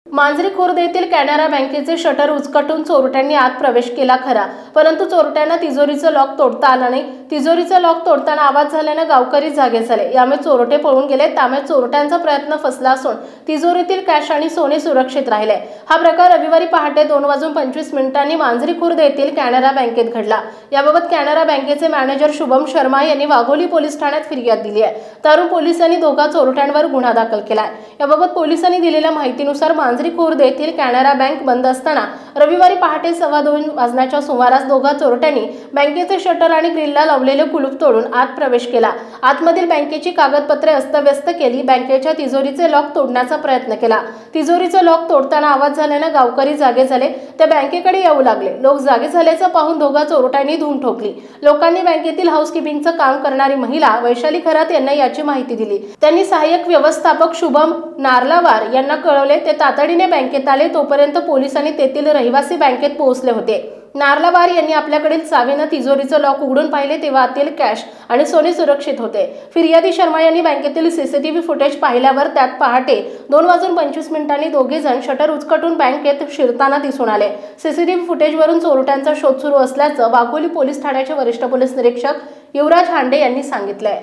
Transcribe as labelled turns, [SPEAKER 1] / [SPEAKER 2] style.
[SPEAKER 1] मांजरी खुर्द येथील कॅनरा बँकेचे शटर उचकटून चोरट्यांनी आत प्रवेश केला खरा, परंतु चोरट्यांना तिजोरीचं लॉक तोडता आलं नाही। तिजोरीचं लॉक तोडताना आवाज झाल्याने गावकरी जागे झाले। यामुळे चोरटे पळून गेले। त्यामुळे चोरट्यांचा प्रयत्न फसला असून तिजोरीतील कॅश आणि सोने सुरक्षित राहिले। हा प्रकार रविवारी पहाटे 2:25 मांजरी खुर्द येथील कॅनरा बँकेत घडला। याबाबत कॅनरा बँकेचे मॅनेजर शुभम शर्मा यांनी वाघोली पोलीस ठाण्यात फिर्याद दिली आहे। तरुण पोलिसांनी दोघा चोरट्यांवर गुन्हा दाखल केला आहे। याबाबत पोलिसांनी दिलेल्या माहितीनुसार मांजरी खुर्द येथील कॅनरा बँक बंद असताना रविवारी पहाटे 2:15 वाजण्याच्या सुमारास दोघा चोरट्यांनी बँकेचे शटर आणि ग्रिलला लावलेले कुलूप तोडून आत प्रवेश केला। आतमधील बँकेची कागदपत्रे अस्तव्यस्त केली। बँकेच्या तिजोरीचे लॉक तोडण्याचा प्रयत्न केला। तिजोरीचे लॉक तोडताना आवाज झाल्याने गावकरी जागे झाले। ते बँकेकडे येऊ लागले। लोक जागे झाल्याचं पाहून दोघा चोरट्यांनी धूम ठोकली। लोकांनी बँकेतील हाऊसकीपिंगचं काम करणारी महिला वैशाली खरात यांना याची माहिती दिली। त्यांनी सहाय्यक व्यवस्थापक शुभम नारलावार यांना कळवले। ते तातडीने बँकेत आले। तोपर्यंत पोलिसांनी तेथील रहिवासी बँकेत पोहोचले होते। नारलावार यांनी आपल्याकडील चावीने तिजोरीचं लॉक उघडून पाहिले तेव्हा आतील कॅश आणि सोने सुरक्षित होते। फिर्यादी शर्मा यांनी बँकेतील सीसीटीव्ही फुटेज पाहिल्यावर त्यात पहाटे 2:25 दोघे जण शटर उचकटून बँकेत शिरताना दिसून आले। सीसीटीव्ही फुटेजवरून चोरट्यांचा शोध सुरू असल्याचं वाघोली पोलीस ठाण्याचे वरिष्ठ पोलीस निरीक्षक युवराज हांडे यांनी सांगितलंय।